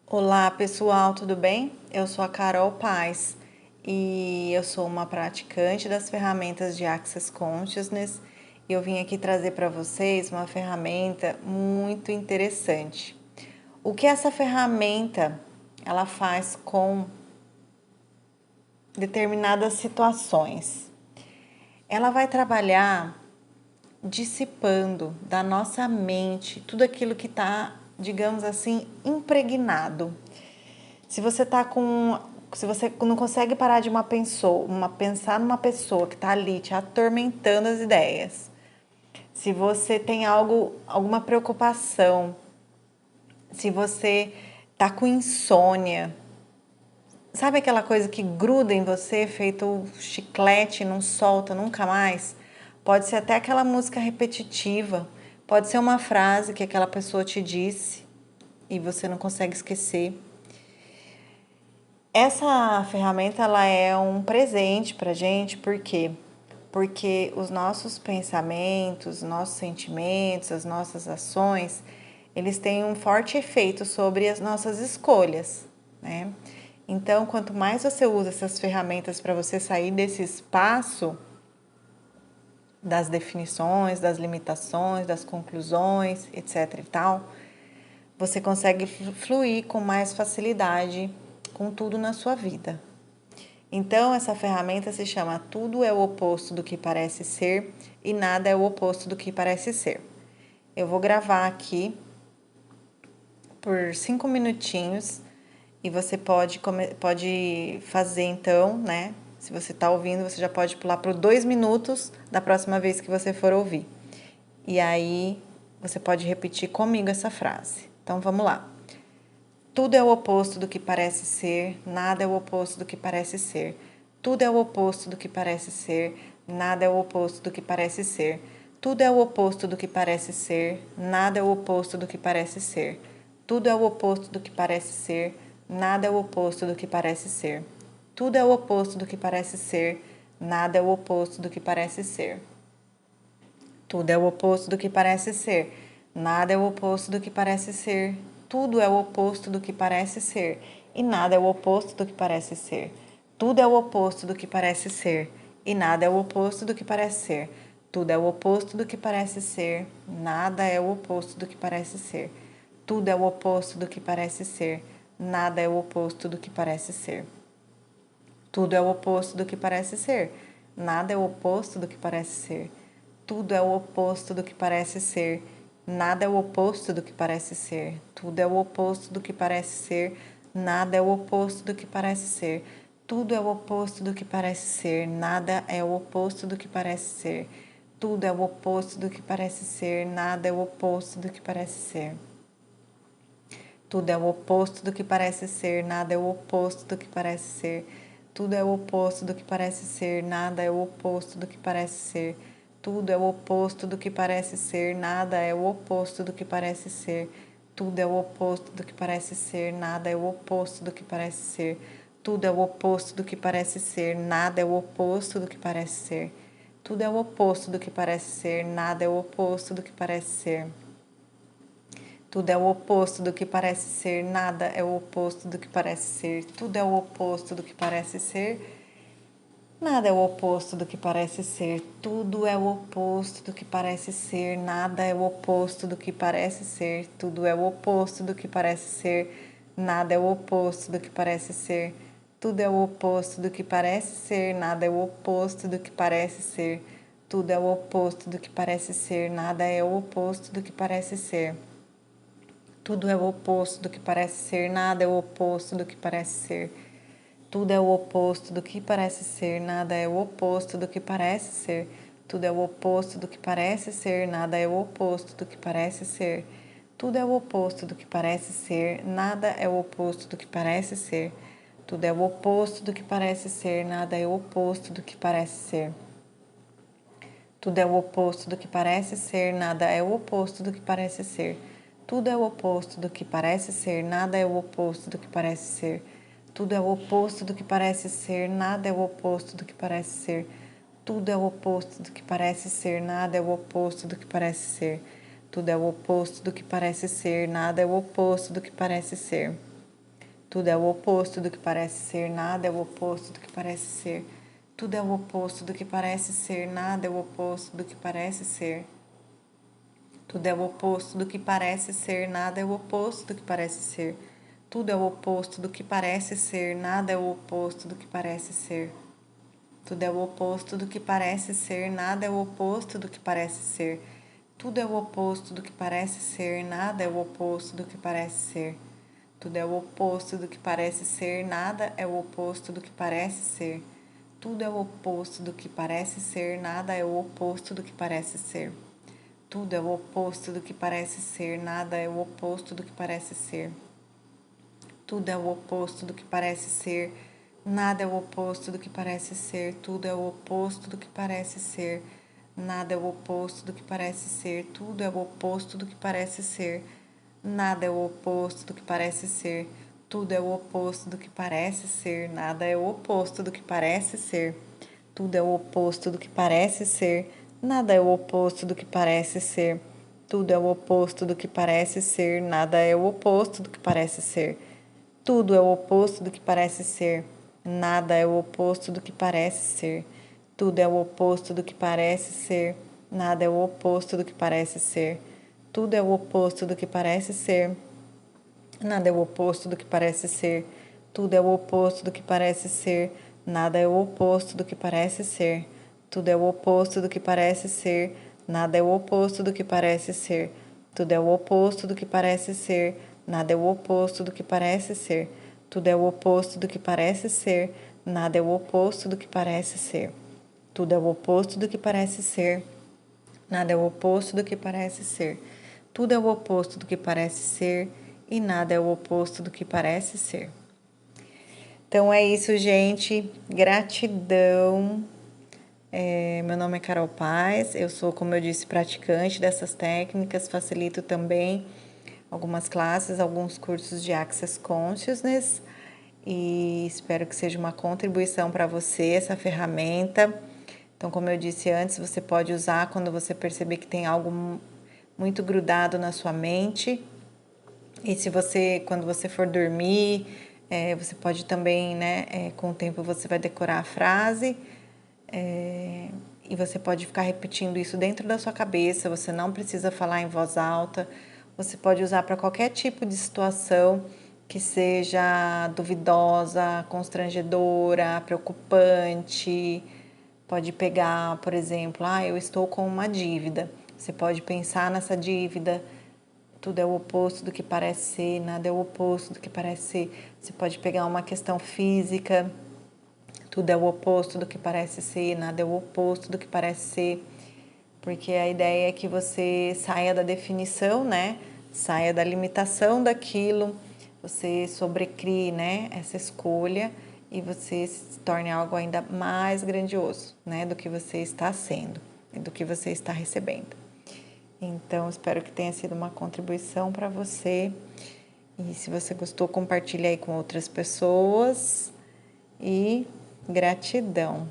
Olá pessoal, tudo bem? Eu sou a Carol Paz e eu sou uma praticante das ferramentas de Access Consciousness e eu vim aqui trazer para vocês uma ferramenta muito interessante. O que essa ferramenta ela faz com determinadas situações? Ela vai trabalhar dissipando da nossa mente tudo aquilo que está, digamos assim, impregnado. Se você não consegue parar de pensar numa pessoa que está ali te atormentando as ideias, se você tem alguma preocupação, se você tá com insônia, sabe aquela coisa que gruda em você, feito chiclete, não solta nunca mais? Pode ser até aquela música repetitiva, pode ser uma frase que aquela pessoa te disse e você não consegue esquecer. Essa ferramenta ela é um presente para gente, por quê? Porque os nossos pensamentos, nossos sentimentos, as nossas ações, eles têm um forte efeito sobre as nossas escolhas, né? Então, quanto mais você usa essas ferramentas para você sair desse espaço das definições, das limitações, das conclusões, etc e tal, você consegue fluir com mais facilidade com tudo na sua vida. Então, essa ferramenta se chama Tudo é o oposto do que parece ser e nada é o oposto do que parece ser. Eu vou gravar aqui por 5 minutinhos e você pode fazer então, né? Se você está ouvindo, você já pode pular para 2 minutos da próxima vez que você for ouvir. E aí você pode repetir comigo essa frase. Então vamos lá. Tudo é o oposto do que parece ser, nada é o oposto do que parece ser. Tudo é o oposto do que parece ser, nada é o oposto do que parece ser. Tudo é o oposto do que parece ser, nada é o oposto do que parece ser. Tudo é o oposto do que parece ser, nada é o oposto do que parece ser. Tudo é o oposto do que parece ser, nada é o oposto do que parece ser. Tudo é o oposto do que parece ser. Nada é o oposto do que parece ser. Tudo é o oposto do que parece ser. E nada é o oposto do que parece ser. Tudo é o oposto do que parece ser. E nada é o oposto do que parece ser. Tudo é o oposto do que parece ser. Nada é o oposto do que parece ser. Tudo é o oposto do que parece ser. Nada é o oposto do que parece ser. Tudo é o oposto do que parece ser. Nada é o oposto do que parece ser. Tudo é o oposto do que parece ser. Nada é o oposto do que parece ser. Tudo é o oposto do que parece ser. Nada é o oposto do que parece ser. Tudo é o oposto do que parece ser. Nada é o oposto do que parece ser. Tudo é o oposto do que parece ser. Nada é o oposto do que parece ser. Tudo é o oposto do que parece ser, nada é o oposto do que parece ser. Tudo é o oposto do que parece ser, nada é o oposto do que parece ser. Tudo é o oposto do que parece ser, nada é o oposto do que parece ser. Tudo é o oposto do que parece ser, nada é o oposto do que parece ser. Tudo é o oposto do que parece ser, nada é o oposto do que parece ser. Tudo é o oposto do que parece ser, nada é o oposto do que parece ser. Tudo é o oposto do que parece ser, nada é o oposto do que parece ser. Tudo é o oposto do que parece ser, nada é o oposto do que parece ser. Tudo é o oposto do que parece ser, nada é o oposto do que parece ser. Tudo é o oposto do que parece ser, nada é o oposto do que parece ser. Tudo é o oposto do que parece ser, nada é o oposto do que parece ser. Tudo é o oposto do que parece ser, nada é o oposto do que parece ser. Tudo é o oposto do que parece ser, nada é o oposto do que parece ser. Tudo é o oposto do que parece ser, nada é o oposto do que parece ser. Tudo é o oposto do que parece ser, nada é o oposto do que parece ser. Tudo é o oposto do que parece ser, nada é o oposto do que parece ser. Tudo é o oposto do que parece ser, nada é o oposto do que parece ser. Tudo é o oposto do que parece ser, nada é o oposto do que parece ser. Tudo é o oposto do que parece ser, nada é o oposto do que parece ser. Tudo é o oposto do que parece ser, nada é o oposto do que parece ser. Tudo é o oposto do que parece ser, nada é o oposto do que parece ser. Tudo é o oposto do que parece ser, nada é o oposto do que parece ser. Tudo é o oposto do que parece ser, nada é o oposto do que parece ser. Tudo é o oposto do que parece ser, nada é o oposto do que parece ser. Tudo é o oposto do que parece ser, nada é o oposto do que parece ser. Tudo é o oposto do que parece ser, nada é o oposto do que parece ser. Tudo é o oposto do que parece ser, nada é o oposto do que parece ser. Tudo é o oposto do que parece ser, nada é o oposto do que parece ser. Tudo é o oposto do que parece ser, nada é o oposto do que parece ser. Tudo é o oposto do que parece ser, nada é o oposto do que parece ser. Tudo é o oposto do que parece ser, nada é o oposto do que parece ser. Tudo é o oposto do que parece ser, nada é o oposto do que parece ser. Tudo é o oposto do que parece ser, nada é o oposto do que parece ser. Tudo é o oposto do que parece ser, nada é o oposto do que parece ser. Tudo é o oposto do que parece ser, nada é o oposto do que parece ser. Tudo é o oposto do que parece ser, nada é o oposto do que parece ser. Tudo é o oposto do que parece ser, nada é o oposto do que parece ser. Tudo é o oposto do que parece ser, nada é o oposto do que parece ser. Tudo é o oposto do que parece ser, nada é o oposto do que parece ser. Tudo é o oposto do que parece ser, nada é o oposto do que parece ser. Tudo é o oposto do que parece ser, nada é o oposto do que parece ser. Tudo é o oposto do que parece ser, nada é o oposto do que parece ser. Tudo é o oposto do que parece ser, nada é o oposto do que parece ser. Tudo é o oposto do que parece ser, nada é o oposto do que parece ser. Tudo é o oposto do que parece ser, nada é o oposto do que parece ser. Tudo é o oposto do que parece ser e nada é o oposto do que parece ser. Então é isso, gente. Gratidão. Meu nome é Carol Paz. Eu sou, como eu disse, praticante dessas técnicas. Facilito também algumas classes, alguns cursos de Access Consciousness. E espero que seja uma contribuição para você essa ferramenta. Então, como eu disse antes, você pode usar quando você perceber que tem algo muito grudado na sua mente. E se você, quando você for dormir, você pode também, né, com o tempo você vai decorar a frase, e você pode ficar repetindo isso dentro da sua cabeça, você não precisa falar em voz alta, você pode usar para qualquer tipo de situação que seja duvidosa, constrangedora, preocupante. Pode pegar, por exemplo, eu estou com uma dívida. Você pode pensar nessa dívida. Tudo é o oposto do que parece ser, nada é o oposto do que parece ser. Você pode pegar uma questão física, tudo é o oposto do que parece ser, nada é o oposto do que parece ser. Porque a ideia é que você saia da definição, né? Saia da limitação daquilo, você sobrecrie, né, essa escolha e você se torne algo ainda mais grandioso, né, do que você está sendo e do que você está recebendo. Então, espero que tenha sido uma contribuição para você. E se você gostou, compartilhe aí com outras pessoas. E gratidão.